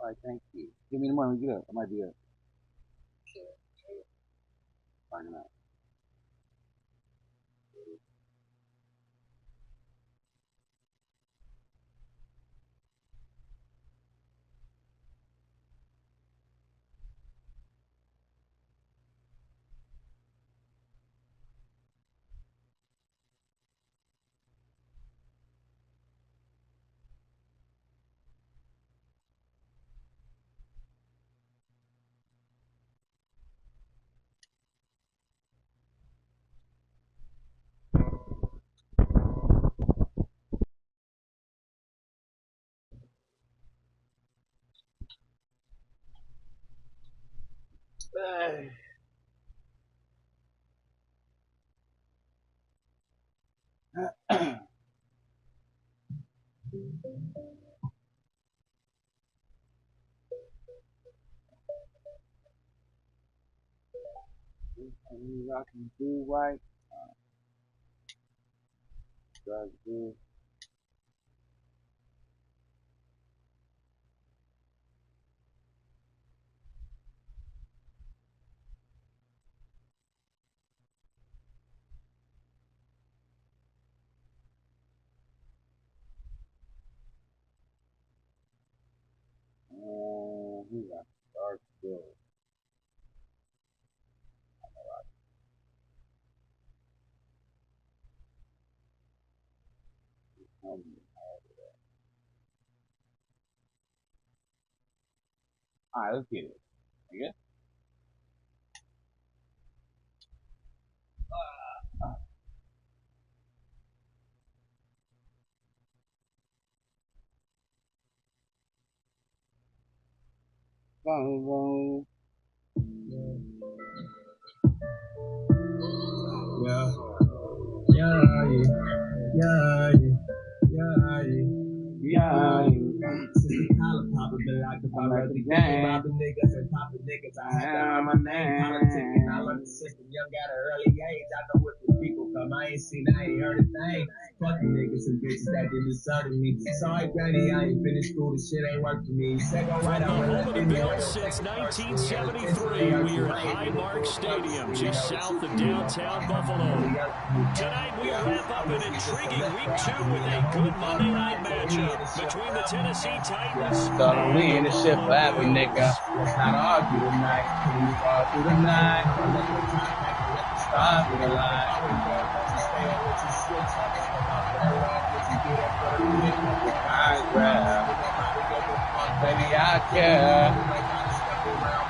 All right, thank you. Give me the money. Get up. I might be up. Finding out. Rocking blue, white. Drugs, blue. Who got dark blue? All right, let's get it. I guess. Boom, Yeah, collar popper, but like the popper of the game. Popping niggas and popping niggas. I had to learn my name. Politicking, I learned the system young at an early age. I know what the people come. I ain't heard a thing. Fucking niggas and bitches that did deserted me. Sorry, granny, I ain't finished school. This shit ain't work for me. Said go right out with Home of the Bills since 1973. We are at Highmark Stadium, just south of downtown Buffalo. Tonight we wrap up an intriguing week 2 with a good Monday night matchup between the Tennessee Titans and we in this shit forever, nigga. Let's not argue tonight. Can we argue tonight? Stop with the lie. Baby, I care.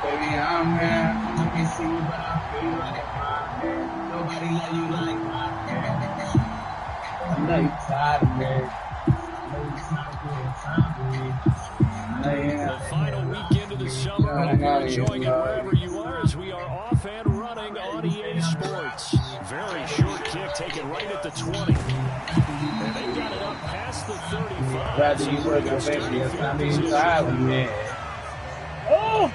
Baby, I'm here. I can see you, but I feel like nobody let you like I know you're tired of me. The final weekend of the summer. I hope you're enjoying it wherever you are as we are off and running on EA Sports. Very short kick taken right at the 20. And they got it up past the 35. Rather you work on baby, I mean, tired of me. Oh!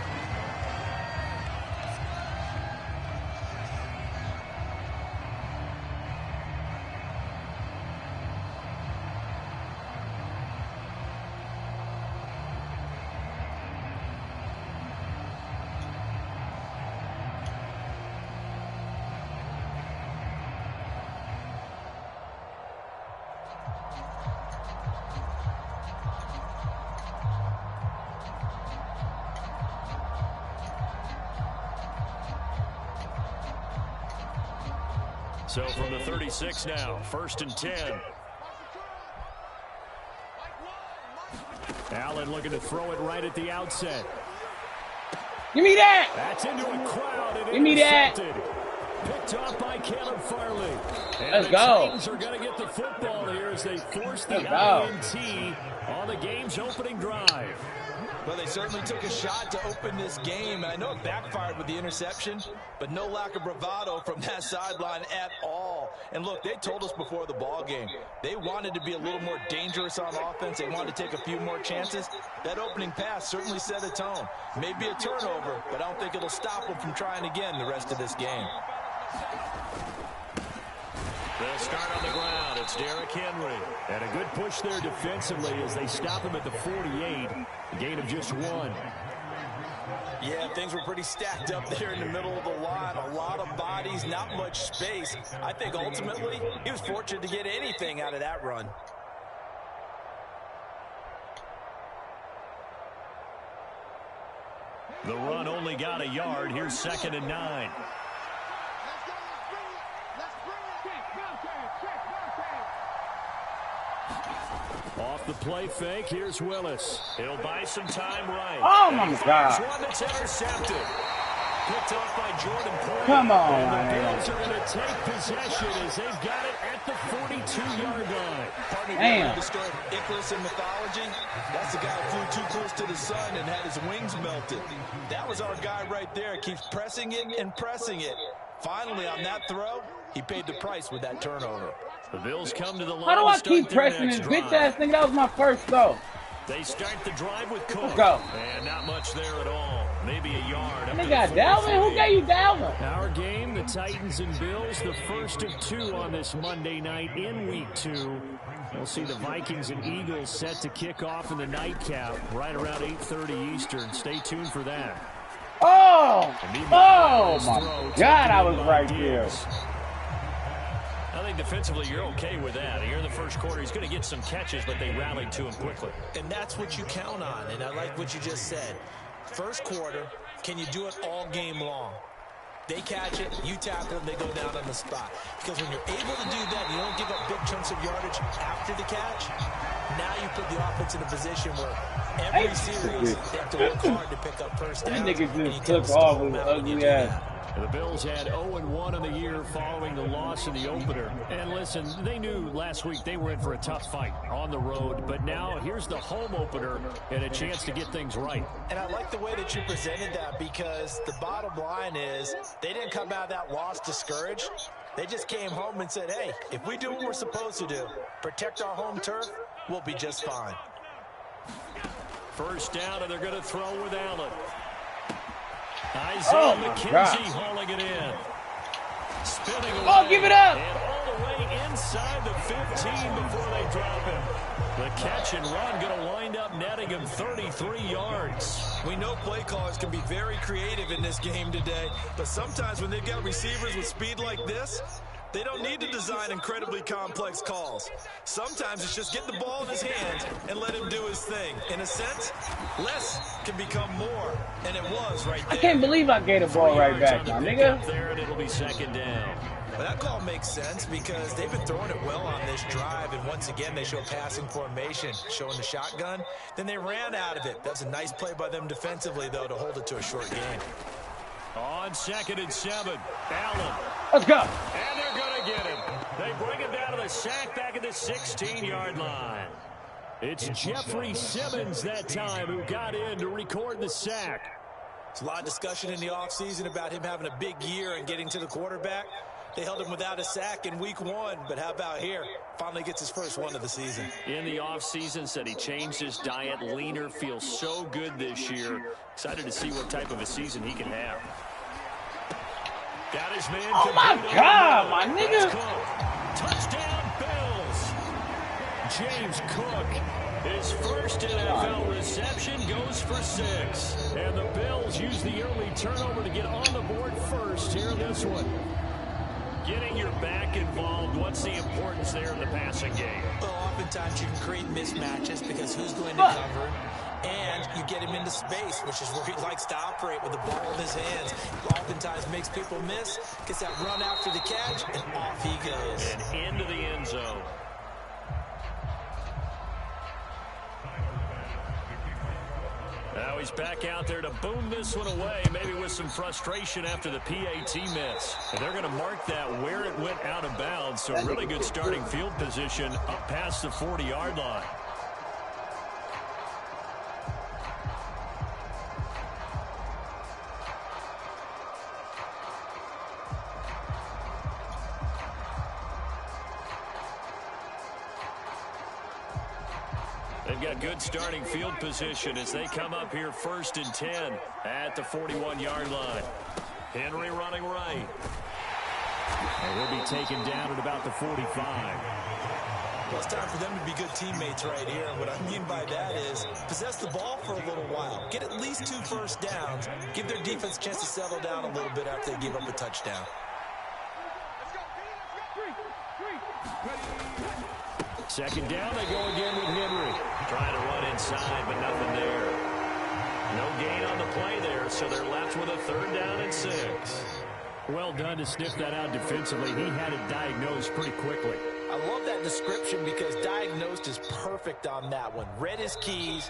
So from the 36 now, 1st and 10. Allen looking to throw it right at the outset. Give me that! That's into a crowd and give me that! Picked up by Caleb Farley. And let's go. Titans are going to get the football here as they force the INT on the game's opening drive. Well, they certainly took a shot to open this game. I know it backfired with the interception, but no lack of bravado from that sideline at all. And look, they told us before the ball game, they wanted to be a little more dangerous on offense. They wanted to take a few more chances. That opening pass certainly set a tone. Maybe a turnover, but I don't think it'll stop them from trying again the rest of this game. They'll start on the ground. It's It's Derrick Henry. And a good push there defensively as they stop him at the 48. A gain of just 1. Yeah, things were pretty stacked up there in the middle of the line. A lot of bodies, not much space. I think ultimately he was fortunate to get anything out of that run. The run only got a yard. Here's 2nd and 9. Off the play fake, here's Willis. He'll buy some time right. Oh, my God. One that's intercepted. Picked off by Jordan Poole. Come on, and the man. Bills are going to take possession as they've got it at the 42-yard line. Partner, Damn. the story of Icarus in mythology. That's the guy who flew too close to the sun and had his wings melted. That was our guy right there. Keeps pressing it and pressing it. Finally, on that throw, he paid the price with that turnover. The Bills come to the line. How do I to start keep their pressing next this drive. bitch ass thing? That was my first throw. They start the drive with Cook. Let's go. And not much there at all. Maybe a yard. They got Dalvin? Who gave you Dalvin? Our game, the Titans and Bills, the first of 2 on this Monday night in Week 2. We'll see the Vikings and Eagles set to kick off in the nightcap right around 8:30 Eastern. Stay tuned for that. Oh! Oh, my God, I was right there. I think defensively you're okay with that. Here in the first quarter, he's going to get some catches, but they rallied to him quickly. And that's what you count on, and I like what you just said. First quarter, can you do it all game long? They catch it, you tackle them, they go down on the spot. Because when you're able to do that, you don't give up big chunks of yardage after the catch. Now you put the offense in a position where every series they have to work hard to pick up first downs. That nigga just took off with ugly ass. The Bills had 0-1 on the year following the loss in the opener. And listen, they knew last week they were in for a tough fight on the road. But now here's the home opener and a chance to get things right. And I like the way that you presented that, because the bottom line is they didn't come out of that loss discouraged. They just came home and said, hey, if we do what we're supposed to do, protect our home turf, we'll be just fine. First down, and they're going to throw with Allen. Isaiah McKenzie hauling it in. Spinning away. Oh, give it up! And all the way inside the 15 before they drop him. The catch and run going to wind up netting him 33 yards. We know play callers can be very creative in this game today, but sometimes when they've got receivers with speed like this, they don't need to design incredibly complex calls. Sometimes it's just get the ball in his hands and let him do his thing. In a sense, less can become more, and it was right there. I can't believe I gave the ball right back, my nigga. There, and it'll be 2nd down. But that call makes sense because they've been throwing it well on this drive, and once again they show passing formation, showing the shotgun. Then they ran out of it. That's a nice play by them defensively, though, to hold it to a short game. On 2nd and 7, Allen. Let's go. And they're going to get him. They bring him down to the sack back at the 16-yard line. It's Jeffrey Simmons that time who got in to record the sack. There's a lot of discussion in the offseason about him having a big year and getting to the quarterback. They held him without a sack in week 1, but how about here? Finally gets his first one of the season. In the offseason, said he changed his diet, leaner, feels so good this year. Excited to see what type of a season he can have. Got his man. Oh, my God, my nigga. Touchdown, Bills. James Cook, his first NFL reception, goes for 6. And the Bills use the early turnover to get on the board first here in this one. Getting your back involved, what's the importance there in the passing game? Well, oftentimes you can create mismatches because who's going to cover, and you get him into space, which is where he likes to operate with the ball in his hands. Oftentimes makes people miss, gets that run after the catch, and off he goes. And into the end zone. Now he's back out there to boom this one away, maybe with some frustration after the PAT miss. And they're going to mark that where it went out of bounds, so really good starting field position up past the 40-yard line. They've got good starting field position as they come up here 1st and 10 at the 41-yard line. Henry running right. And he'll be taken down at about the 45. Well, it's time for them to be good teammates right here. And what I mean by that is possess the ball for a little while. Get at least 2 first downs. Give their defense a chance to settle down a little bit after they give up a touchdown. Second down, they go again with Henry. Trying to run inside, but nothing there. No gain on the play there, so they're left with a 3rd down and 6. Well done to sniff that out defensively. He had it diagnosed pretty quickly. I love that description because diagnosed is perfect on that one. Read his keys,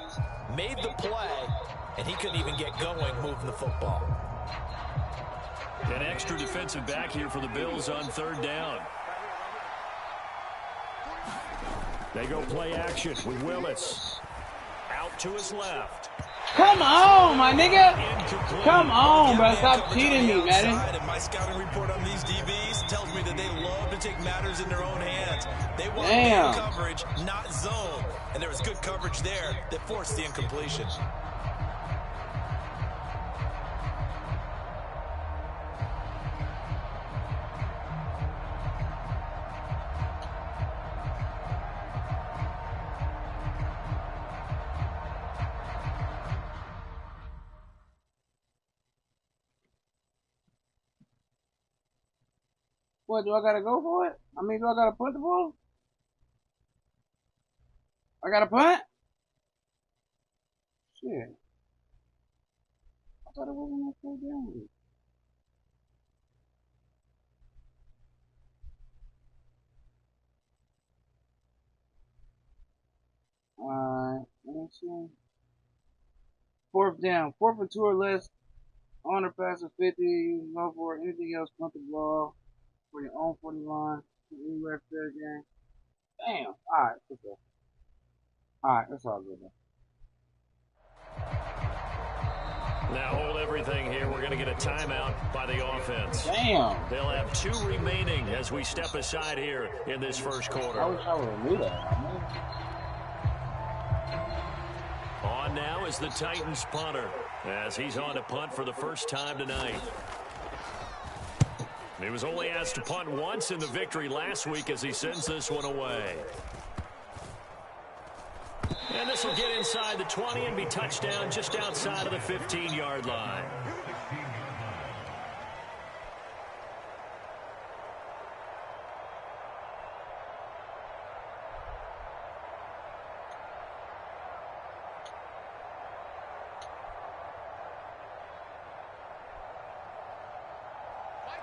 made the play, and he couldn't even get going moving the football. An extra defensive back here for the Bills on 3rd down. They go play action with Willis. Out to his left. Come on, my nigga. Come on, bro. Stop cheating me, man. My scouting report on these DBs tells me that they love to take matters in their own hands. They want man coverage, not zone. And there was good coverage there that forced the incompletion. What, do I gotta go for it? I mean, do I gotta punt the ball? I gotta punt? Shit. I thought it wasn't that far down. Alright, let's see. 4th down. 4th and 2 or less. On or pass of 50. Go for it. Anything else, punt the ball. For your own 40 line. Anywhere fair game. Damn. Alright, okay. Alright, that's all good. Now hold everything here. We're going to get a timeout by the offense. Damn. They'll have 2 remaining as we step aside here in this first quarter. I wish I would have knew that. On now is the Titans punter as he's on to punt for the first time tonight. He was only asked to punt once in the victory last week as he sends this one away. And this will get inside the 20 and be touchdown just outside of the 15-yard line.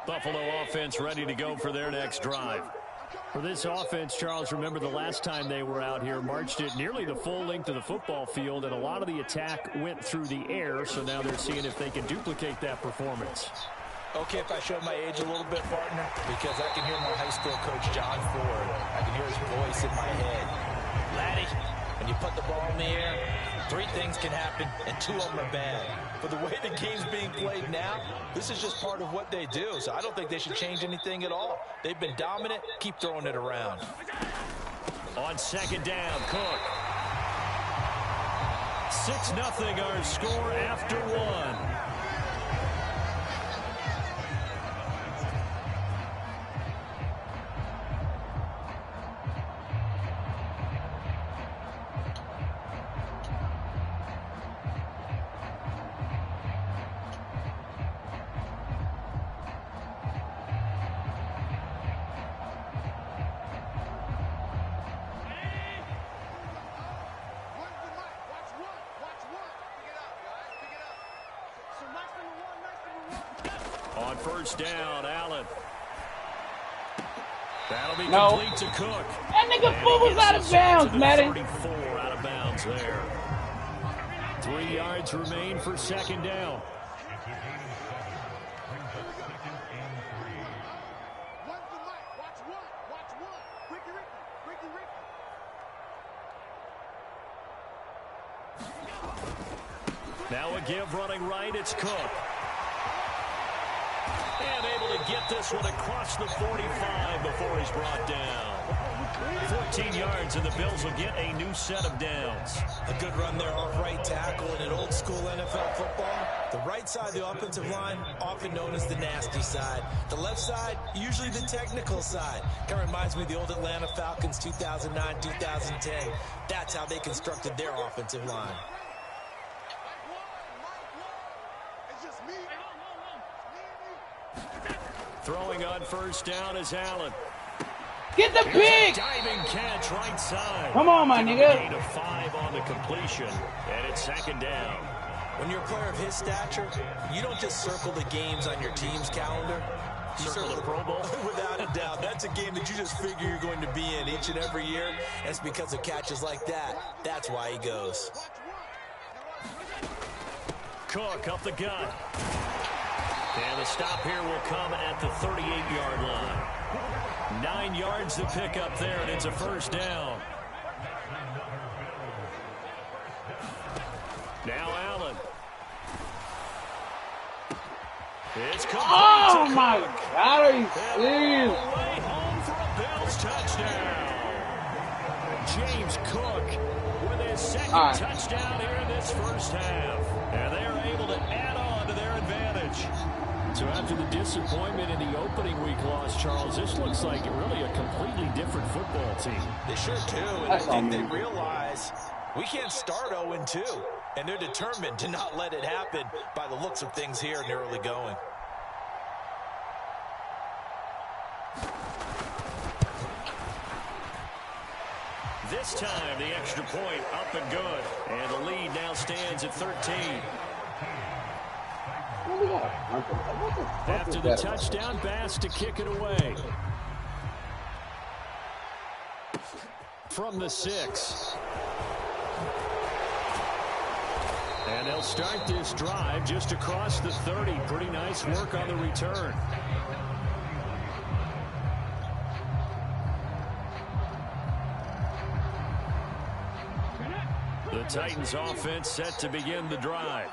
Buffalo offense ready to go for their next drive. For this offense, Charles, remember the last time they were out here, marched it nearly the full length of the football field, and a lot of the attack went through the air, so now they're seeing if they can duplicate that performance. Okay, if I show my age a little bit, partner, because I can hear my high school coach, John Ford. I can hear his voice in my head. Laddie, when you put the ball in the air, 3 things can happen, and 2 of them are bad. But the way the game's being played now, this is just part of what they do. So I don't think they should change anything at all. They've been dominant. Keep throwing it around. On 2nd down, Cook. 6-0 our score after 1. On 1st down, Allen. That'll be complete to Cook. That nigga foot was out of bounds, man. 34 out of bounds there. 3 yards remain for 2nd down. Now a give running right, it's Cook. And able to get this one across the 45 before he's brought down. 15 yards, and the Bills will get a new set of downs. A good run there off right tackle in an old school NFL football. The right side of the offensive line, often known as the nasty side. The left side, usually the technical side. Kind of reminds me of the old Atlanta Falcons 2009, 2010. That's how they constructed their offensive line. Throwing on first down is Allen. Get the pick! Diving catch right side. Come on, my nigga. Gain of 5 on the completion, and it's second down. When you're a player of his stature, you don't just circle the games on your team's calendar. You Circle the Pro Bowl? Without a doubt. That's a game that you just figure you're going to be in each and every year. And it's because of catches like that. That's why he goes. Cook up the gut. And the stop here will come at the 38-yard line. 9 yards to pick up there, and it's a first down. Now Allen. It's complete. Oh, my God, are you serious? Way home for a Bills touchdown. James Cook with his second touchdown here in this first half. And they're able to add on to their advantage. So after the disappointment in the opening week loss, Charles, this looks like really a completely different football team. They sure do, and I think they realize we can't start 0-2, and they're determined to not let it happen by the looks of things here in the early going. This time, the extra point up and good, and the lead now stands at 13. After the touchdown, Bass to kick it away. From the 6. And they'll start this drive just across the 30. Pretty nice work on the return. The Titans offense set to begin the drive.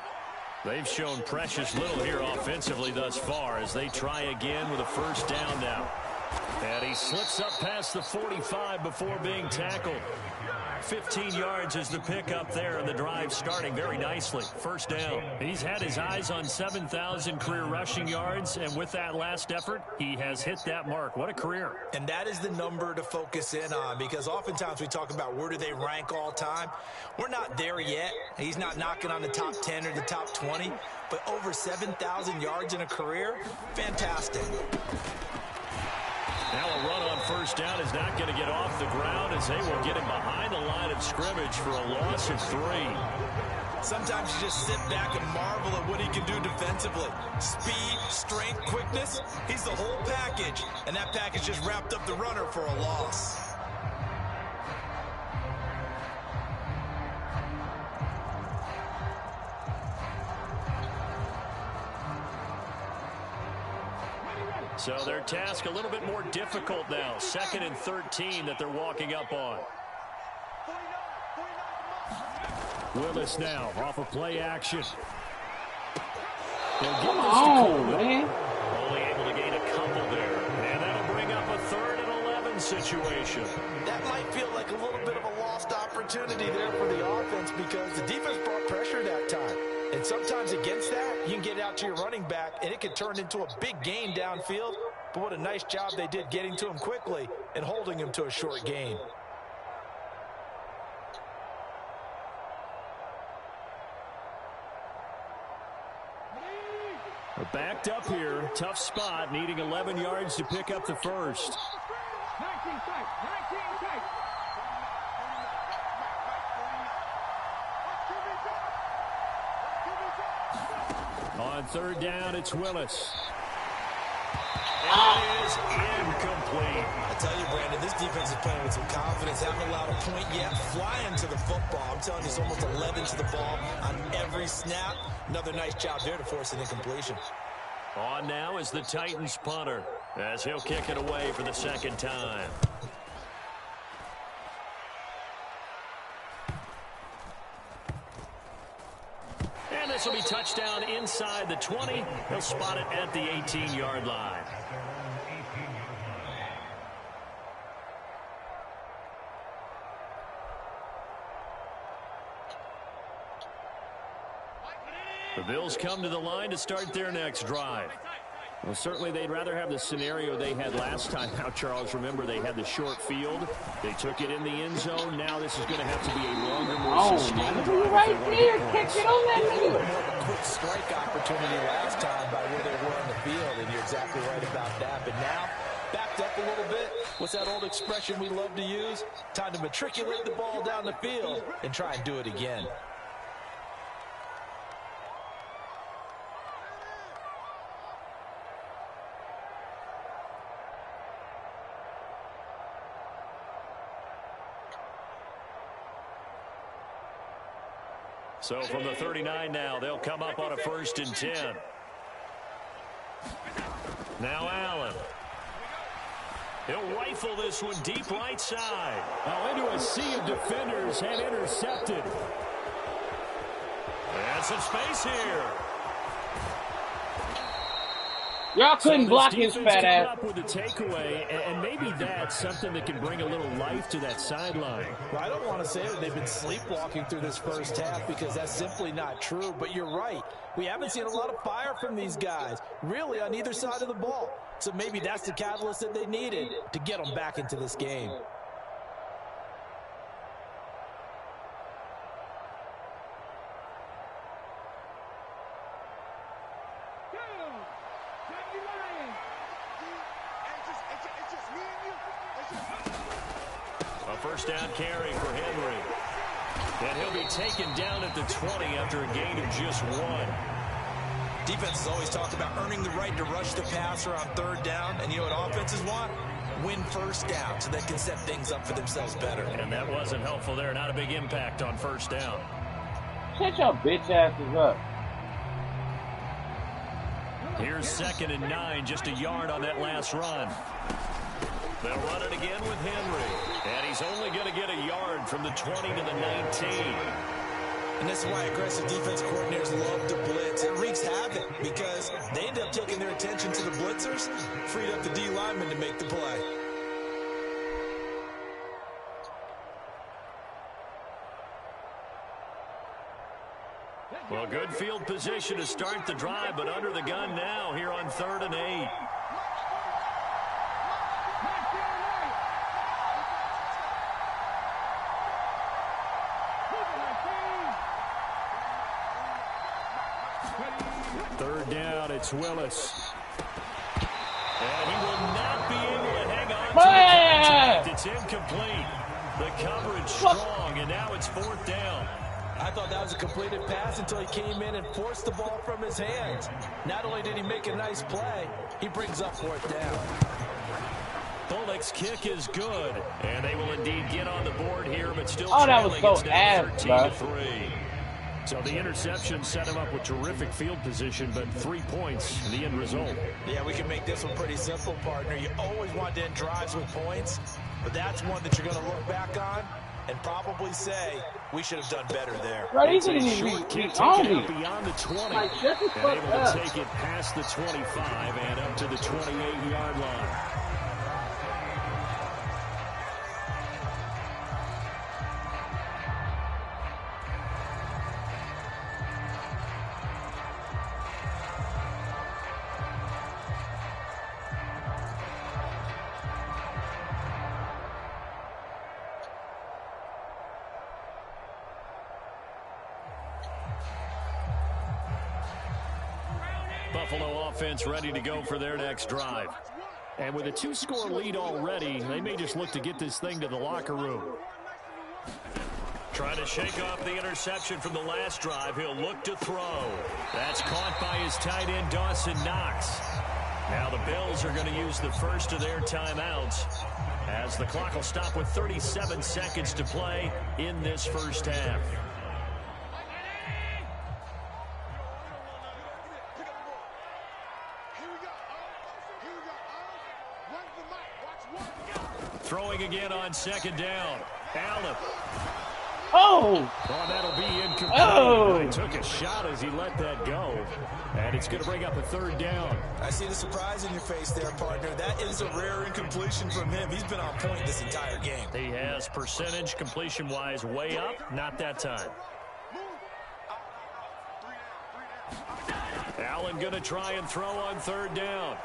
They've shown precious little here offensively thus far as they try again with a first down now. And he slips up past the 45 before being tackled. 15 yards is the pickup there, and the drive starting very nicely. First down. He's had his eyes on 7,000 career rushing yards, and with that last effort, he has hit that mark. What a career. And that is the number to focus in on, because oftentimes we talk about where do they rank all time. We're not there yet. He's not knocking on the top 10 or the top 20, but over 7,000 yards in a career, fantastic. Now a run on first down is not going to get off the ground as they will get him behind the line of scrimmage for a loss of 3. Sometimes you just sit back and marvel at what he can do defensively. Speed, strength, quickness, he's the whole package. And that package just wrapped up the runner for a loss. So their task a little bit more difficult now. 2nd and 13 that they're walking up on. Willis now off of play action. Come on, man. Only able to gain a couple there. And that'll bring up a 3rd and 11 situation. That might feel like a little bit of a lost opportunity there for the offense because the defense brought pressure that time. And sometimes against that, you can get out to your running back, and it can turn into a big gain downfield. But what a nice job they did getting to him quickly and holding him to a short gain. Backed up here, tough spot, needing 11 yards to pick up the first. 19 tight, 19 tight. On 3rd down, it's Willis. And it is incomplete. I tell you, Brandon, this defense is playing with some confidence. Haven't allowed a point yet. Flying to the football. I'm telling you, it's almost 11 to the ball on every snap. Another nice job there to force an incompletion. On now is the Titans punter as he'll kick it away for the 2nd time. And this will be touchdown inside the 20. He'll spot it at the 18-yard line. The Bills come to the line to start their next drive. Well, certainly they'd rather have the scenario they had last time out, Charles. Remember, they had the short field. They took it in the end zone. Now this is going to have to be a longer, more sustained drive. Right there. Catch it on that nigga. More of a quick strike opportunity last time by where they were on the field, and you're exactly right about that. But now, backed up a little bit. What's that old expression we love to use? Time to matriculate the ball down the field and try and do it again. So from the 39 now, they'll come up on a 1st and 10. Now Allen. He'll rifle this one deep right side. Now into a sea of defenders and intercepted. And some space here. Y'all couldn't block his fat ass. Up with the takeaway, and maybe that's something that can bring a little life to that sideline. Well, I don't want to say that they've been sleepwalking through this first half because that's simply not true, but you're right. We haven't seen a lot of fire from these guys, really, on either side of the ball. So maybe that's the catalyst that they needed to get them back into this game. A first down carry for Henry. And he'll be taken down at the 20 after a gain of just 1. Defenses always talk about earning the right to rush the passer on 3rd down. And you know what offenses want? Win first down so they can set things up for themselves better. And that wasn't helpful there. Not a big impact on 1st down. Shut your bitch asses up. Here's 2nd and 9, just a yard on that last run. They'll run it again with Henry. And he's only going to get a yard from the 20 to the 19. And this is why aggressive defense coordinators love to blitz. It wreaks havoc because they end up taking their attention to the blitzers, freed up the D lineman to make the play. Well, good field position to start the drive, but under the gun now here on 3rd and 8. Third down, it's Willis. And he will not be able to hang on to the contact. It's incomplete. The coverage strong, and now it's 4th down. I thought that was a completed pass until he came in and forced the ball from his hands. Not only did he make a nice play, he brings up 4th down. Bullock's kick is good, and they will indeed get on the board here, but still that was trailing. so It's now ass, 13-3. So the interception set him up with terrific field position, but 3 points in the end result. Yeah, we can make this one pretty simple, partner. You always want to end drives with points, but that's one that you're going to look back on and probably say, we should have done better there. Bro, It's a short kick taken out beyond the 20. Like, shut the and fuck able up. to take it past the 25 and up to the 28-yard line. Buffalo offense ready to go for their next drive. And with a 2-score lead already, they may just look to get this thing to the locker room. Trying to shake off the interception from the last drive. He'll look to throw. That's caught by his tight end, Dawson Knox. Now the Bills are going to use the first of their timeouts as the clock will stop with 37 seconds to play in this first half. Throwing again on 2nd down. Allen. Oh, That'll be incomplete. Oh. He took a shot as he let that go. And it's going to bring up a 3rd down. I see the surprise in your face there, partner. That is a rare incompletion from him. He's been on point this entire game. He has percentage completion-wise way up. Not that time. Allen going to try and throw on third down.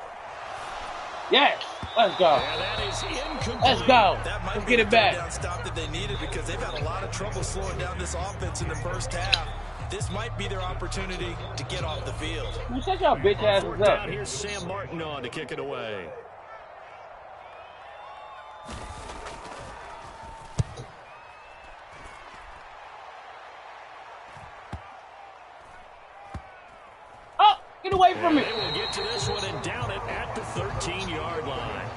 Yes, let's go. And that is incomplete. Let's go. That might Let's be get it back. Down stop that they needed because they've had a lot of trouble slowing down this offense in the first half. This might be their opportunity to get off the field. Man, shut your bitch asses up. Down, here's Sam Martin on to kick it away. Oh, get away from me. They will get to this one and down it at the 13-yard line.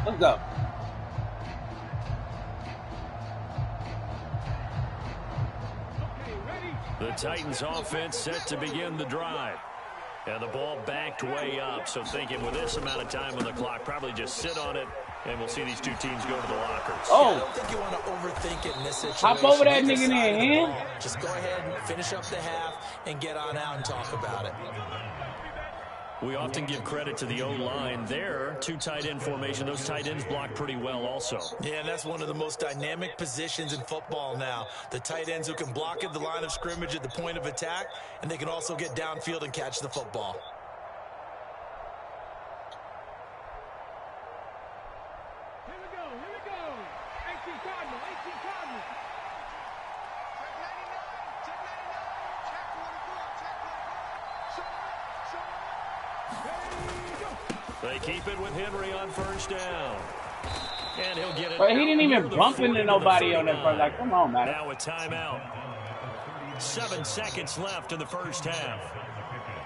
Let's go. The Titans offense set to begin the drive. And the ball backed way up. So thinking with this amount of time on the clock, probably just sit on it, and we'll see these two teams go to the lockers. Oh. I don't think you want to overthink it in this situation. Hop over that nigga in there, man. Just go ahead and finish up the half and get on out and talk about it. We often give credit to the O-line there. Two tight end formation. Those tight ends block pretty well also. Yeah, and that's one of the most dynamic positions in football now. The tight ends who can block at the line of scrimmage at the point of attack, and they can also get downfield and catch the football. Here we go. 18 Cardinal. They keep it with Henry on first down. And he'll get it. But he didn't even bump into nobody on that first. Like, come on, man. Now a timeout. 7 seconds left in the first half.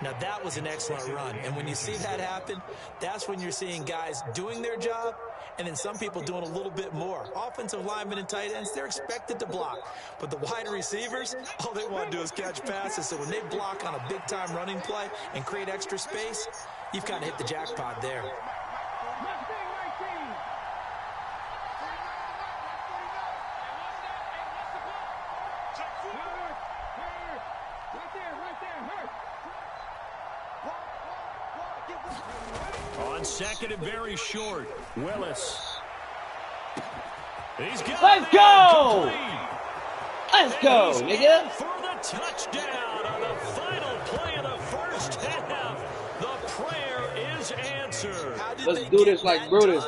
Now, that was an excellent run. And when you see that happen, that's when you're seeing guys doing their job and then some people doing a little bit more. Offensive linemen and tight ends, they're expected to block. But the wide receivers, all they want to do is catch passes. So when they block on a big-time running play and create extra space, you've kind of hit the jackpot there. On second and very short, Willis. He's got Let's go! Let's go, nigga. For the touchdown on the final play of the first half. The prayer is answered. Let's do this like Brutus.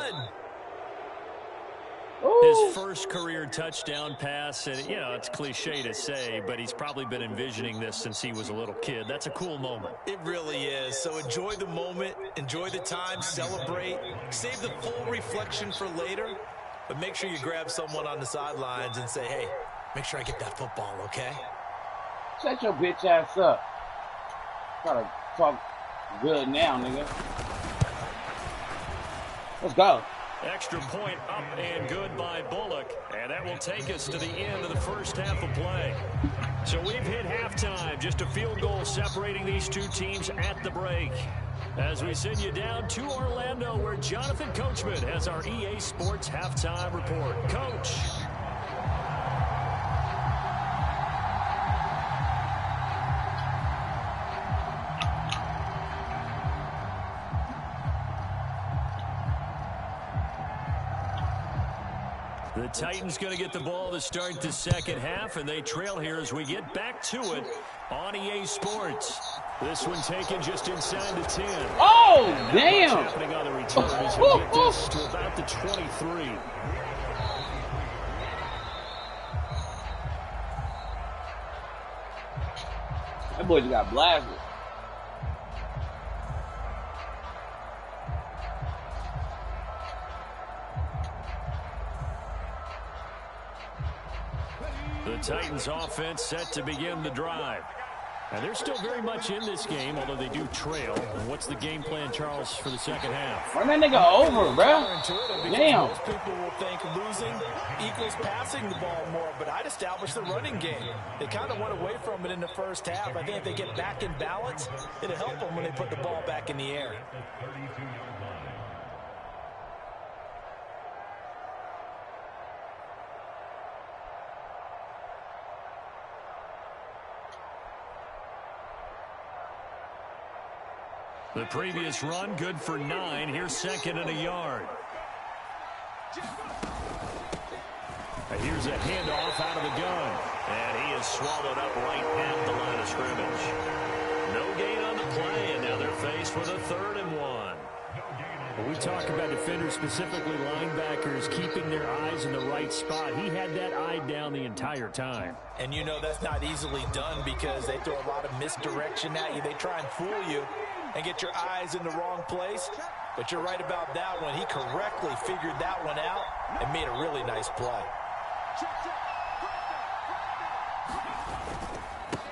His first career touchdown pass, and, you know, it's cliche to say, but he's probably been envisioning this since he was a little kid. That's a cool moment. It really is. So enjoy the moment, enjoy the time, celebrate, save the full reflection for later, but make sure you grab someone on the sidelines and say, hey, make sure I get that football, okay? Shut your bitch ass up. Try to talk good now, nigga. Let's go. Extra point up and good by Bullock. And that will take us to the end of the first half of play. So we've hit halftime. Just a field goal separating these two teams at the break. As we send you down to Orlando, where Jonathan Coachman has our EA Sports halftime report. Coach. The Titans going to get the ball to start the second half, and they trail here as we get back to it on EA Sports. This one taken just inside the 10. Oh, damn. Happening on the return as we get this to about the 23. That boy just got blasted. The Titans offense set to begin the drive. And they're still very much in this game, although they do trail. And what's the game plan, Charles, for the second half? Run that nigga over, bro. Damn. Most people will think losing equals passing the ball more, but I'd establish the running game. They kind of went away from it in the first half. I think if they get back in balance, it'll help them when they put the ball back in the air. The previous run, good for 9. Here's second and a yard. Here's a handoff out of the gun. And he is swallowed up right at the line of scrimmage. No gain on the play, and now they're faced with a 3rd and 1. When we talk about defenders, specifically linebackers, keeping their eyes in the right spot, he had that eye down the entire time. And you know that's not easily done because they throw a lot of misdirection at you. They try and fool you and get your eyes in the wrong place. But you're right about that one. He correctly figured that one out and made a really nice play.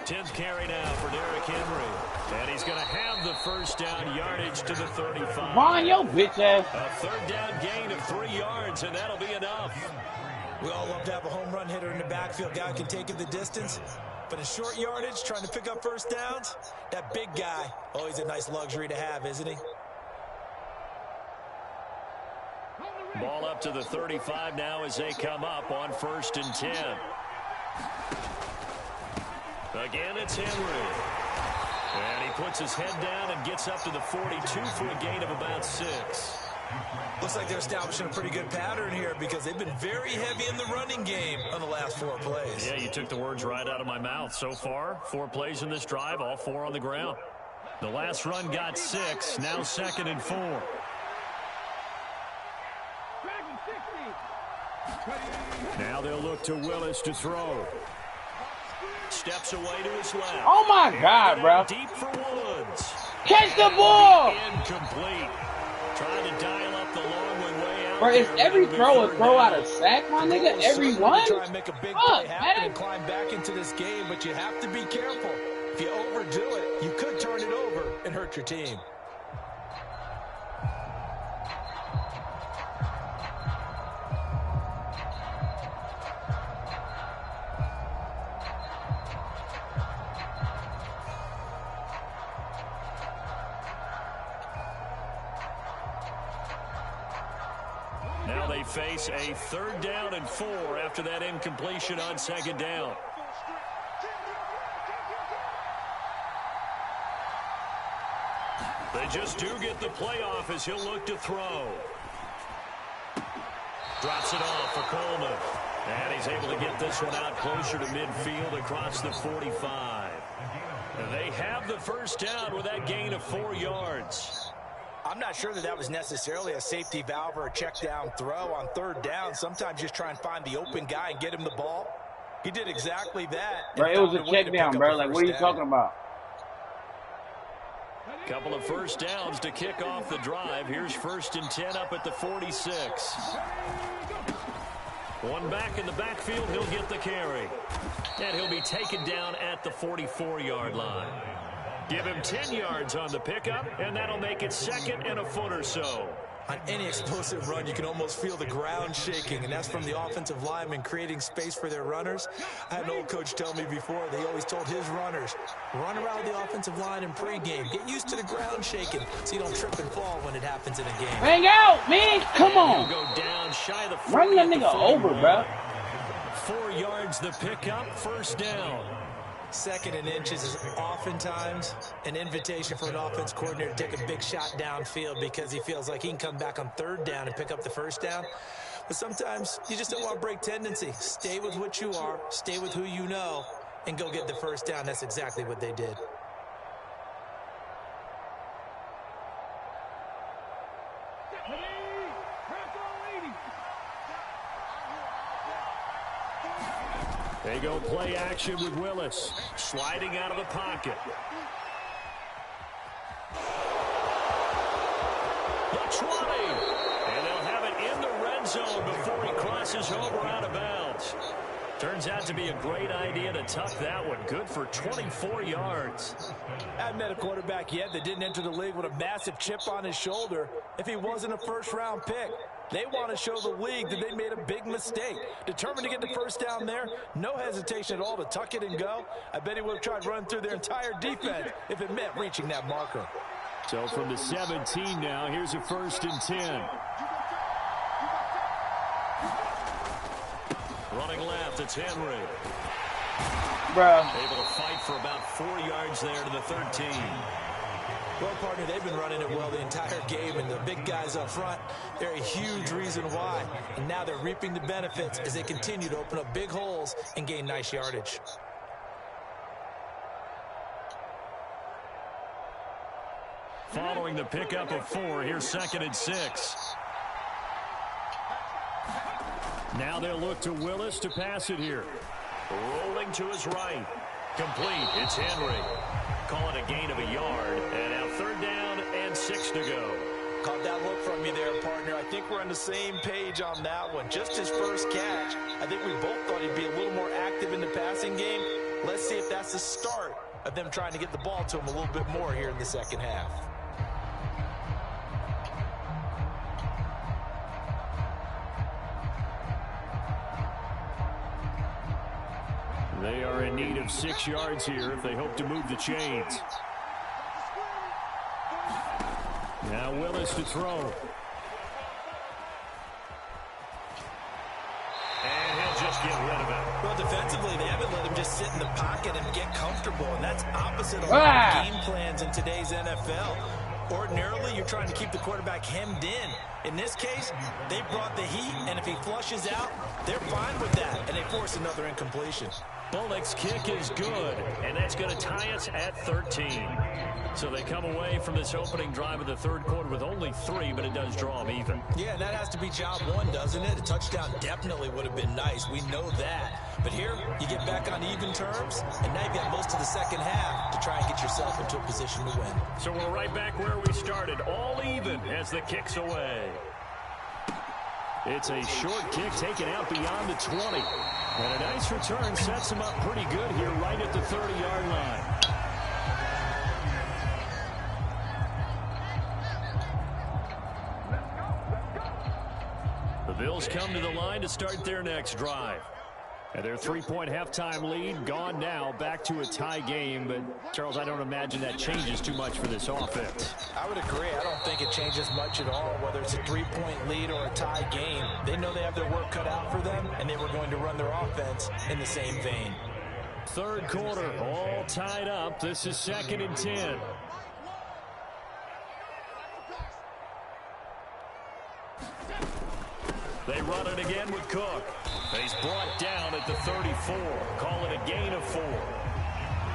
10th carry now for Derrick Henry. And he's going to have the first down, yardage to the 35. Vaughn, yo, bitch ass. A 3rd down gain of 3 yards, and that'll be enough. We all love to have a home run hitter in the backfield. Guy can take it the distance. But in short yardage, trying to pick up first downs, that big guy, always a nice luxury to have, isn't he? Ball up to the 35 now as they come up on 1st and 10. Again, it's Henry. And he puts his head down and gets up to the 42 for a gain of about 6. Looks like they're establishing a pretty good pattern here because they've been very heavy in the running game on the last 4 plays. Yeah, you took the words right out of my mouth. So far, 4 plays in this drive, all 4 on the ground. The last run got 6, now 2nd and 4. Now they'll look to Willis to throw. Steps away to his left. Oh my God, bro. Deep for Woods. Catch the ball. Incomplete. Trying to dial up the long way out. Bro, is every throw a throw out of sack, my nigga? Every one? Try and make a big play happen and climb back into this game, but you have to be careful. If you overdo it, you could turn it over and hurt your team. Now they face a 3rd down and 4 after that incompletion on 2nd down. They just do get the playoff as he'll look to throw. Drops it off for Coleman. And he's able to get this one out closer to midfield across the 45. They have the first down with that gain of 4 yards. I'm not sure that was necessarily a safety valve or a check down throw on 3rd down. Sometimes just try and find the open guy and get him the ball. He did exactly that. Bro, it was a check down, bro. Like, what are you talking about? Couple of first downs to kick off the drive. Here's 1st and 10 up at the 46. One back in the backfield. He'll get the carry. And he'll be taken down at the 44-yard line. Give him 10 yards on the pickup, and that'll make it 2nd and a foot or so. On any explosive run, you can almost feel the ground shaking, and that's from the offensive linemen creating space for their runners. I had an old coach tell me before, they always told his runners, run around the offensive line in pregame. Get used to the ground shaking so you don't trip and fall when it happens in a game. Hang out, man. Come on. He'll go down shy of the 40. Run that nigga over, bro. 4 yards the pickup, 1st down. 2nd and inches is oftentimes an invitation for an offense coordinator to take a big shot downfield because he feels like he can come back on 3rd down and pick up the 1st down. But sometimes you just don't want to break tendency. Stay with what you are, stay with who you know, and go get the 1st down. That's exactly what they did. They go play action with Willis. Sliding out of the pocket. The 20. And they'll have it in the red zone before he crosses over out of bounds. Turns out to be a great idea to tuck that one. Good for 24 yards. I haven't met a quarterback yet that didn't enter the league with a massive chip on his shoulder if he wasn't a first-round pick. They want to show the league that they made a big mistake. Determined to get the 1st down there, no hesitation at all to tuck it and go. I bet he would have tried running through their entire defense if it meant reaching that marker. So from the 17 now, here's a 1st and 10. Running left, it's Henry. Bruh. Able to fight for about 4 yards there to the 13. Well, partner, they've been running it well the entire game, and the big guys up front, they're a huge reason why. And now they're reaping the benefits as they continue to open up big holes and gain nice yardage. Following the pickup of 4, here's 2nd and 6. Now they'll look to Willis to pass it here. Rolling to his right. Complete. It's Henry. Call it a gain of a yard. And now 3rd down and 6 to go. Caught that look from you there, partner. I think we're on the same page on that one. Just his first catch. I think we both thought he'd be a little more active in the passing game. Let's see if that's the start of them trying to get the ball to him a little bit more here in the second half. They are in need of 6 yards here if they hope to move the chains. Now Willis to throw. And he'll just get rid of it. Well, defensively, they haven't let him just sit in the pocket and get comfortable, and that's opposite of game plans in today's NFL. Ordinarily, you're trying to keep the quarterback hemmed in. In this case, they brought the heat, and if he flushes out, they're fine with that, and they force another incompletion. Bullock's kick is good, and that's going to tie us at 13. So they come away from this opening drive of the 3rd quarter with only 3, but it does draw them even. Yeah, that has to be job 1, doesn't it? A touchdown definitely would have been nice. We know that. But here, you get back on even terms, and now you've got most of the second half to try and get yourself into a position to win. So we're right back where we started, all even as the kick's away. It's a short kick taken out beyond the 20. And a nice return sets him up pretty good here right at the 30-yard line. The Bills come to the line to start their next drive. And their 3-point halftime lead gone now, back to a tie game. But, Charles, I don't imagine that changes too much for this offense. I would agree. I don't think it changes much at all, whether it's a 3-point lead or a tie game. They know they have their work cut out for them, and they were going to run their offense in the same vein. 3rd quarter, all tied up. This is 2nd and 10. They run it again with Cook. He's brought down at the 34. Call it a gain of 4.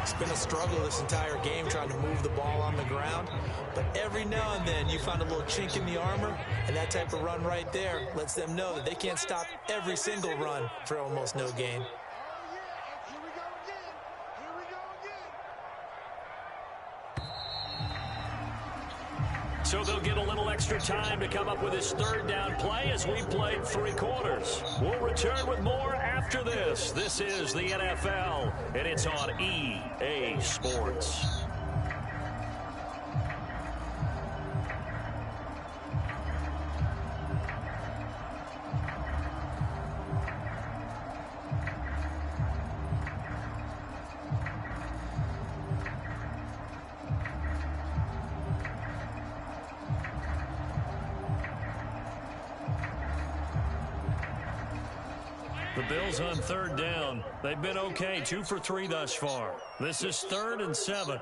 It's been a struggle this entire game trying to move the ball on the ground. But every now and then you find a little chink in the armor, and that type of run right there lets them know that they can't stop every single run for almost no gain. So they'll get a little extra time to come up with his 3rd down play as we played 3 quarters. We'll return with more after this. This is the NFL, and it's on EA Sports. The Bills on 3rd down. They've been okay, 2 for 3 thus far. This is 3rd and 7.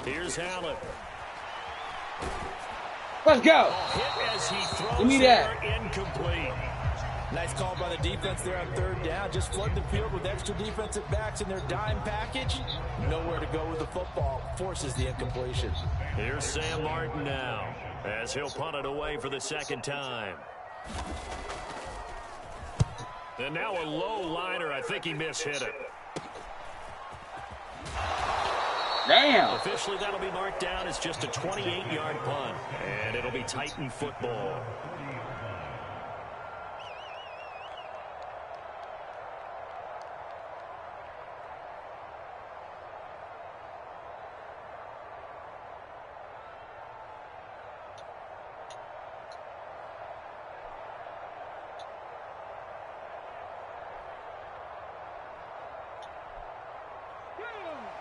Here's Allen. Let's go. Hit as he throws. Give me that. Incomplete. Nice call by the defense there on 3rd down. Just flood the field with extra defensive backs in their dime package. Nowhere to go with the football. Forces the incompletion. Here's Sam Martin now as he'll punt it away for the 2nd time. And now a low liner. I think he mishit it. Damn. Officially, that'll be marked down as just a 28-yard punt. And it'll be Titan football.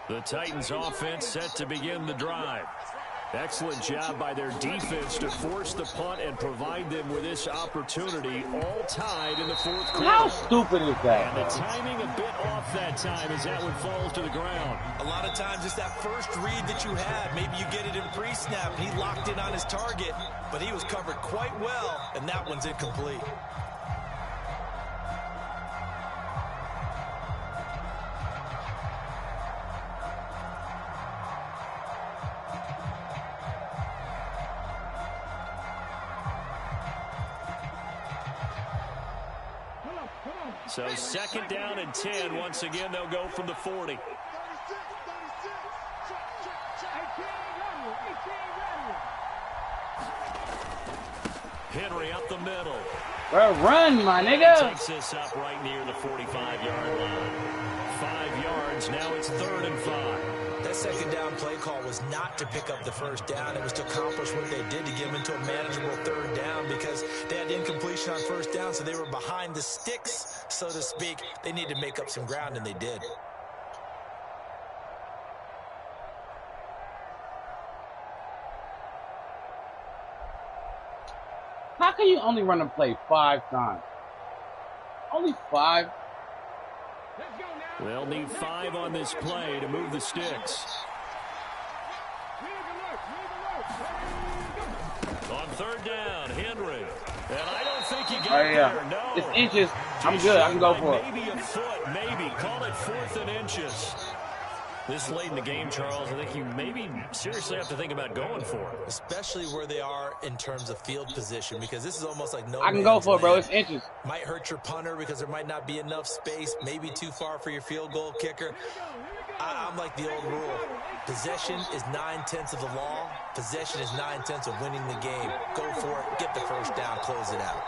The Titans offense set to begin the drive. Excellent job by their defense to force the punt and provide them with this opportunity, all tied in the fourth quarter. How stupid is that? And the timing a bit off that time as that one falls to the ground. A lot of times it's that first read that you had. Maybe you get it in pre-snap, and he locked in on his target, but he was covered quite well, and that one's incomplete. So second down and 10. Once again, they'll go from the 40. Henry up the middle. Well, run, my nigga. Takes this up right near the 45-yard line. 5 yards. Now it's 3rd and 5. That second down play call was not to pick up the first down. It was to accomplish what they did to get them into a manageable 3rd down because they had incompletion on first down, so they were behind the sticks, so to speak. They needed to make up some ground, and they did. How can you only run a play 5 times? Only 5? They'll need 5 on this play to move the sticks. On 3rd down, Henry. And I don't think he got there. No. It's inches. I'm good. I can go for it. Maybe a foot. Maybe. Call it 4th and inches. This late in the game, Charles, I think you maybe seriously have to think about going for it. Especially where they are in terms of field position, because this is almost like no. I can go for it, bro. It's inches. Might hurt your punter because there might not be enough space, maybe too far for your field goal kicker. I'm like the old rule. Possession is 9/10 of the law. Possession is 9/10 of winning the game. Go for it. Get the first down. Close it out.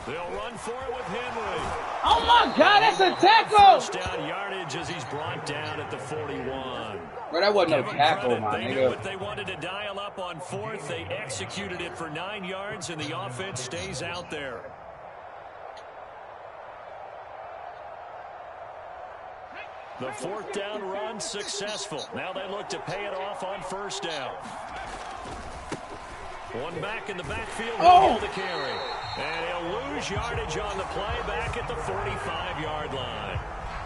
They'll run for it with Henry. Oh, my God, that's a tackle. First down yardage as he's brought down at the 41. Bro, that wasn't no tackle, my They nigga. knew what they wanted to dial up on 4th. They executed it for 9 yards, and the offense stays out there. The 4th down run successful. Now they look to pay it off on 1st down. One back in the backfield. Will the carry. And he'll lose yardage on the play back at the 45-yard line.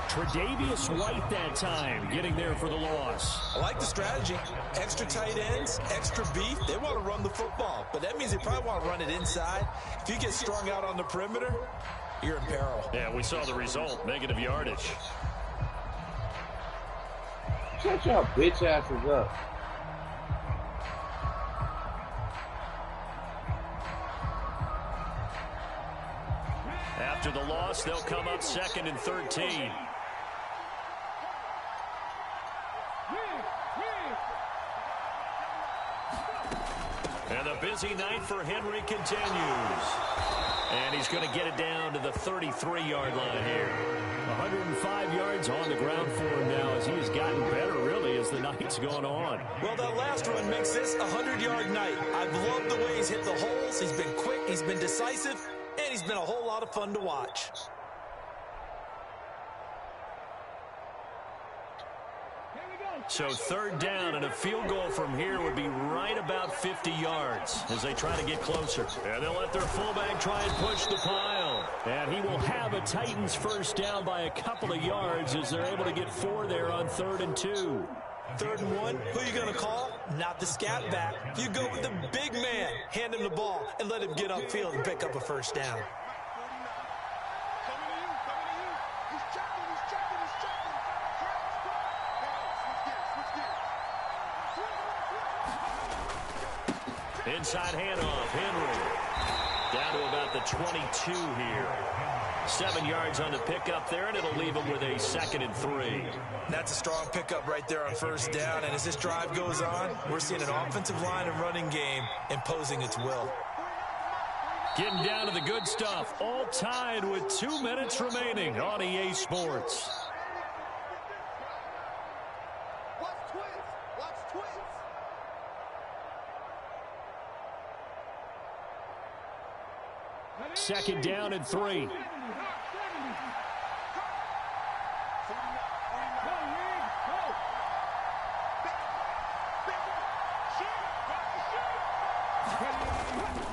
Tre'Davious White that time getting there for the loss. I like the strategy. Extra tight ends, extra beef. They want to run the football, but that means they probably want to run it inside. If you get strung out on the perimeter, you're in peril. Yeah, we saw the result. Negative yardage. Shut your bitch asses up. After the loss, they'll come up 2nd and 13. And the busy night for Henry continues. And he's going to get it down to the 33-yard line here. 105 yards on the ground for him now as he has gotten better, really, as the night's gone on. Well, that last run makes this a 100-yard night. I've loved the way he's hit the holes. He's been quick. He's been decisive. And he's been a whole lot of fun to watch. So 3rd down, and a field goal from here would be right about 50 yards as they try to get closer. And they'll let their fullback try and push the pile. And he will have a Titans 1st down by a couple of yards as they're able to get 4 there on 3rd and 2. 3rd and 1, who are you going to call? Not the scat back. You go with the big man. Hand him the ball and let him get upfield and pick up a 1st down. Inside handoff, Henry. Down to about the 22 here. 7 yards on the pickup there, and it'll leave him with a 2nd and 3. That's a strong pickup right there on 1st down, and as this drive goes on, we're seeing an offensive line and running game imposing its will. Getting down to the good stuff, all tied with 2 minutes remaining on EA Sports. Second down and 3.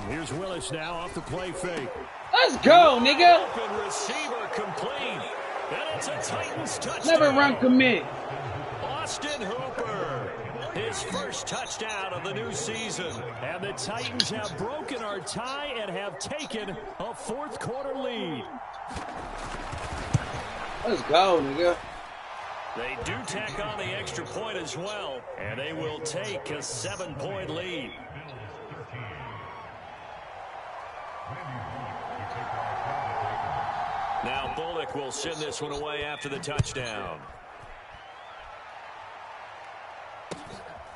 Here's Willis now off the play fake. Let's go, nigga. Open receiver complete. And it's a Titans touchdown. Never run commit. Austin Hooper. His first touchdown of the new season. And the Titans have broken our tie and have taken a fourth quarter lead. Let's go, nigga. They do tack on the extra point as well. And they will take a 7-point lead. Now Bullock will send this one away after the touchdown.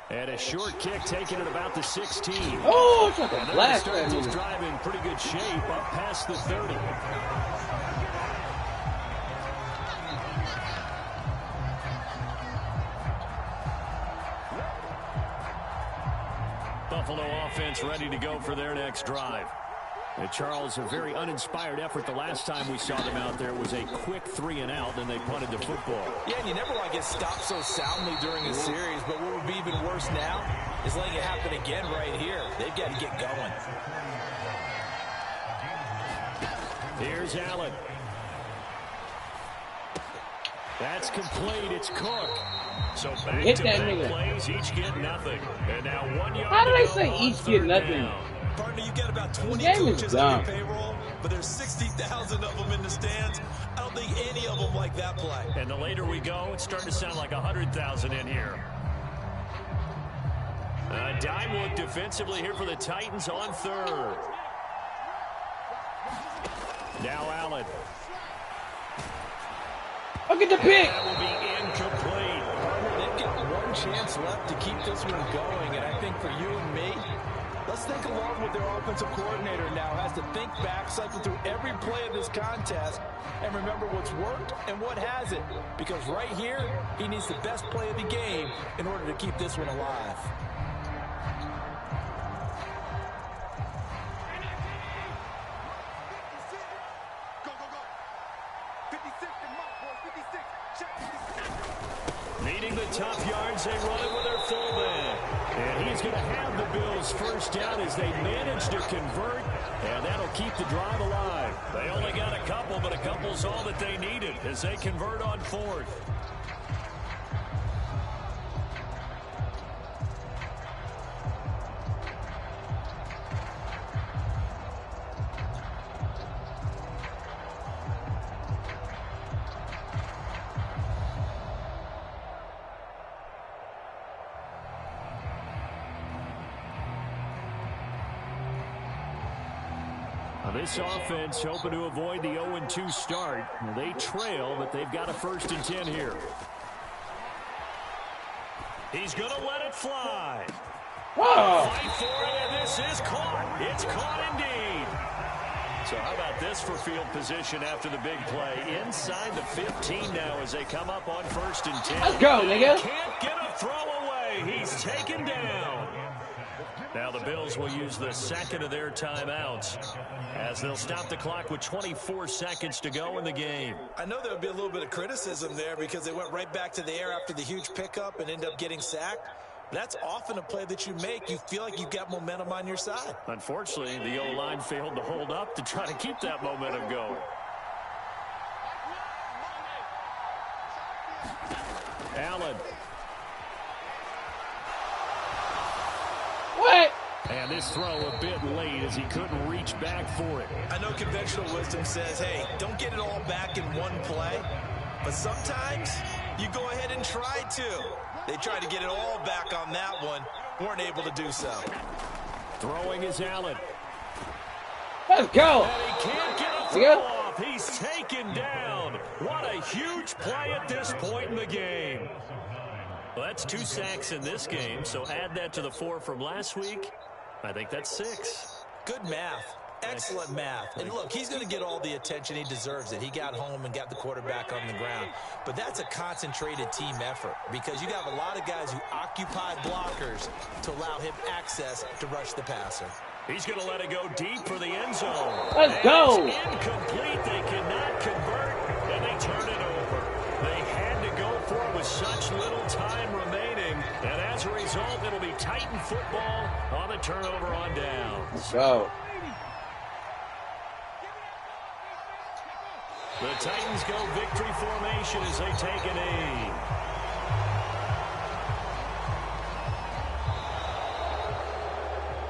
And a short kick taken at about the 16. Oh, it's like a and blast. Started this drive in pretty good shape up past the 30. Buffalo offense ready to go for their next drive. And Charles, a very uninspired effort. The last time we saw them out there was a quick 3-and-out, and they punted the football. Yeah, and you never want to get stopped so soundly during a series, but what would be even worse now is letting it happen again right here. They've got to get going. Here's Allen. That's complete. It's Cook. So back-to-back plays, each get nothing. And now 1 yard. How did I say each get nothing? Partner, you get about 20 coaches on your payroll, but there's 60,000 of them in the stands. I don't think any of them like that play. And the later we go, it's starting to sound like 100,000 in here. Dime look defensively here for the Titans on third. Now Allen. Look at the pick. That will be incomplete. They've got one chance left to keep this one going, and I think for you and me, let's think along with their offensive coordinator now. Has to think back, cycle through every play of this contest, and remember what's worked and what hasn't. Because right here, he needs the best play of the game in order to keep this one alive. Needing the tough yards, they run it with their fullback. And he's going to have the Bills first down as they manage to convert, and that'll keep the drive alive. They only got a couple, but a couple's all that they needed as they convert on fourth. This offense hoping to avoid the 0-2 start. They trail, but they've got a 1st and 10 here. He's going to let it fly. Whoa. Fight for it, and this is caught. It's caught indeed. So how about this for field position after the big play? Inside the 15 now as they come up on 1st and 10. Let's go, nigga. Can't get a throw away. He's taken down. Now the Bills will use the second of their timeouts as they'll stop the clock with 24 seconds to go in the game. I know there would be a little bit of criticism there because they went right back to the air after the huge pickup and ended up getting sacked. That's often a play that you make. You feel like you've got momentum on your side. Unfortunately, the O-line failed to hold up to try to keep that momentum going. Allen. What? And this throw a bit late as he couldn't reach back for it. I know conventional wisdom says, hey, don't get it all back in one play. But sometimes you go ahead and try to. They tried to get it all back on that one. Weren't able to do so. Throwing is Allen. Let's go. And he can't get a throw off. He's taken down. What a huge play at this point in the game. Well, that's 2 sacks in this game, so add that to the 4 from last week. I think that's 6. Good math. Excellent math. And look, he's going to get all the attention. He deserves it. He got home and got the quarterback on the ground. But that's a concentrated team effort because you got a lot of guys who occupy blockers to allow him access to rush the passer. He's going to let it go deep for the end zone. Let's go. It's incomplete. They cannot convert, and they turn it over. They had to go for it with such little time remaining. running, and as a result, it'll be Titan football on the turnover on downs. Go. The Titans go victory formation as they take a knee.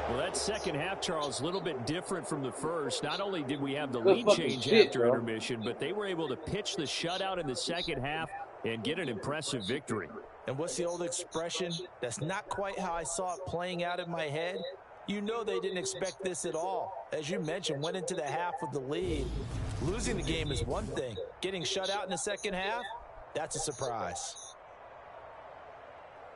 Well, that second half, Charles, a little bit different from the first. Not only did we have the lead change after intermission, but they were able to pitch the shutout in the second half and get an impressive victory. And what's the old expression? That's not quite how I saw it playing out in my head. You know they didn't expect this at all. As you mentioned, went into the half with the lead. Losing the game is one thing. Getting shut out in the second half, that's a surprise.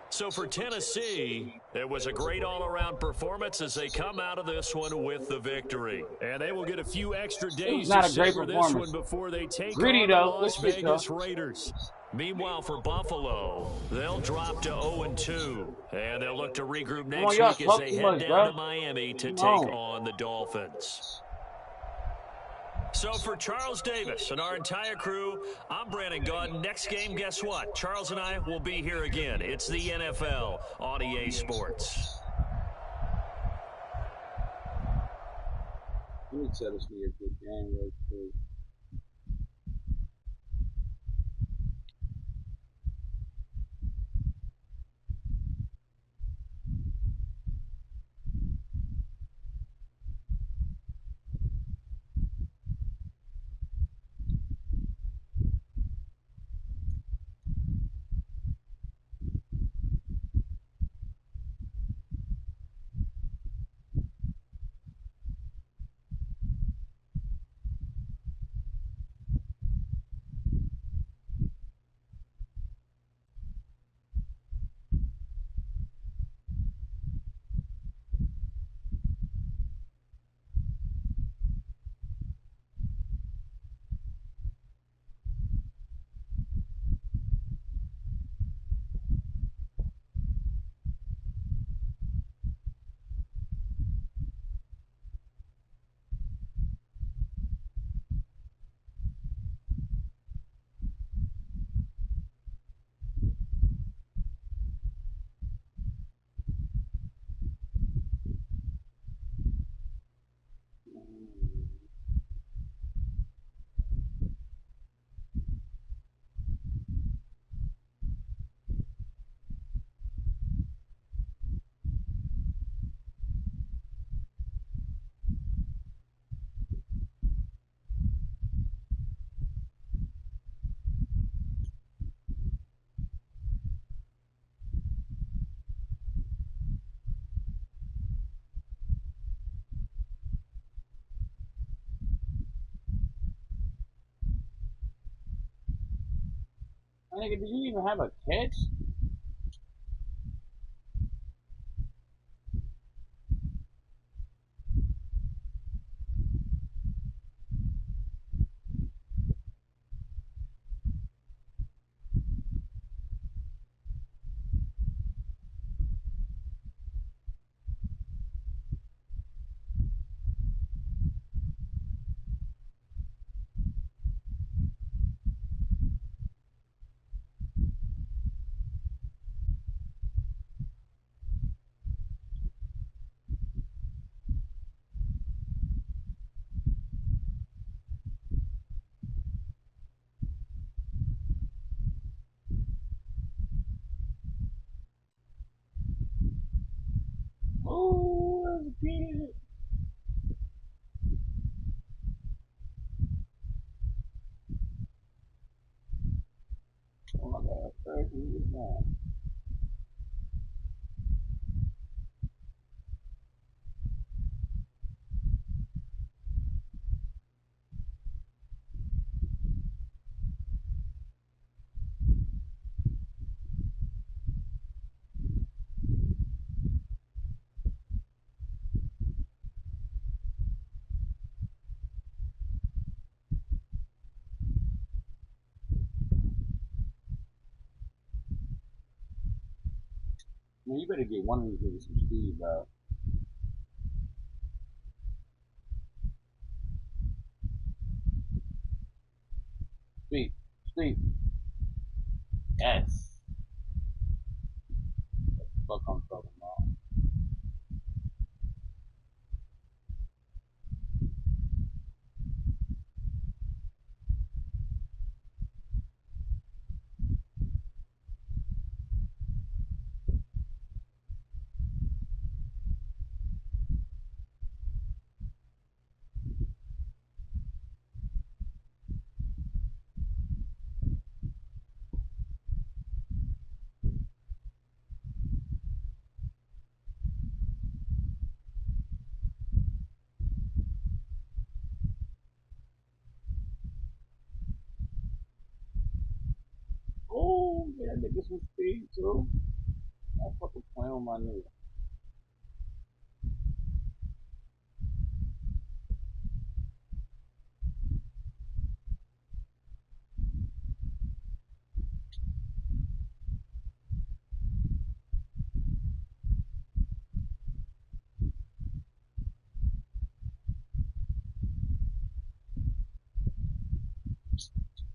So for Tennessee, it was a great all-around performance as they come out of this one with the victory. And they will get a few extra days to savor this one before they take on the Las Vegas Raiders. Meanwhile, for Buffalo, they'll drop to 0-2. And they'll look to regroup next week as they head down to Miami to take on the Dolphins. So for Charles Davis and our entire crew, I'm Brandon Gaudin. Next game, guess what? Charles and I will be here again. It's the NFL on EA Sports. Let me tell this nigga a good game real quick. Nigga, did you even have a catch? Oh, that's good. Oh my God, first we get down. Man, you better get one of these niggas some speed, bro. Speed. Speed. Yes. fuck I'm talking about. Oh, yeah, that nigga some speed too. I fucking playing with my nigga.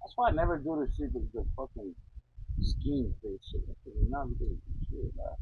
That's why I never do the shit with the fucking scheme face shit. Because it's not really shit. Like,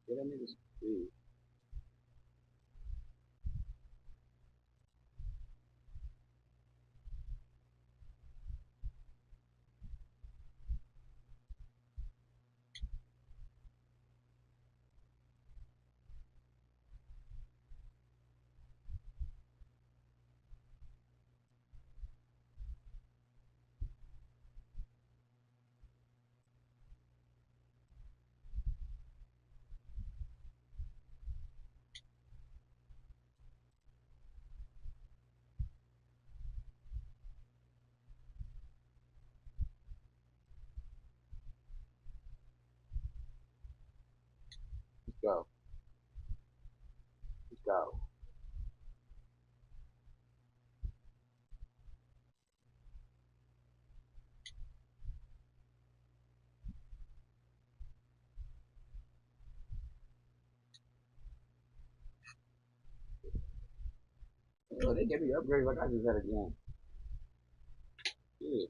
yeah, that nigga speed. Let's go. Let's go. Oh, they gave me upgrades like I just had again. Yeah.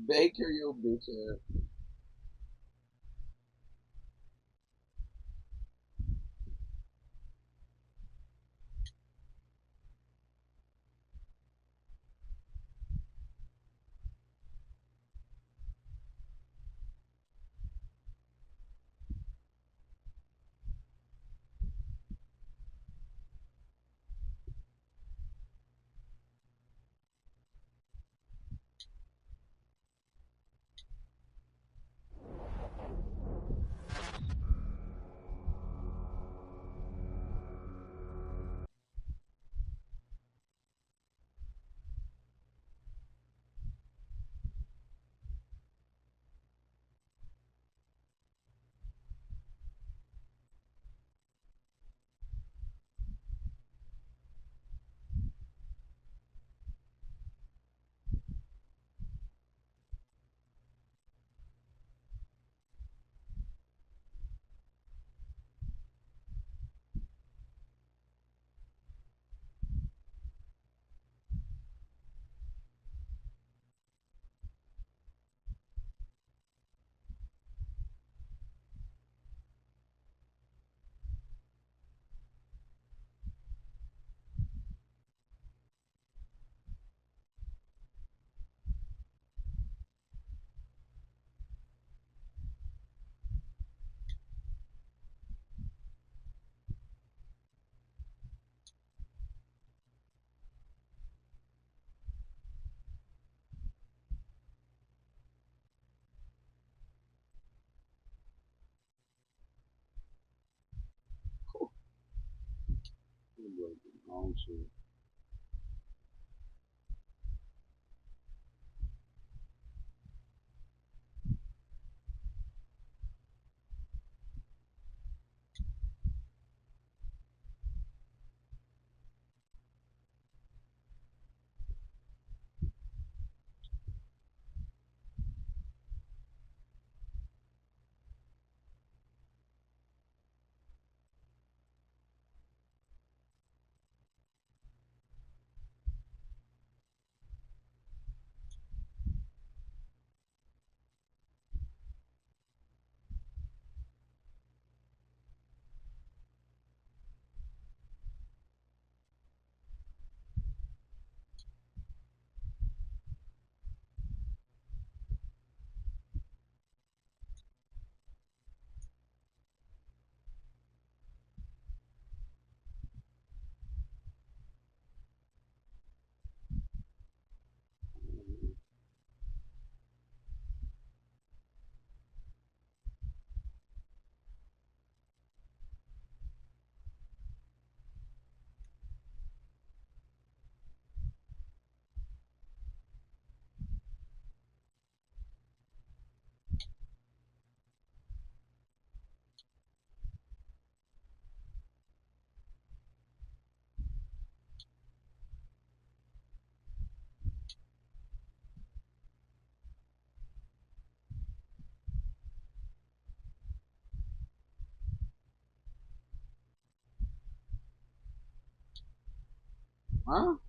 Baker, your bitch ass. Oh, shit. Huh?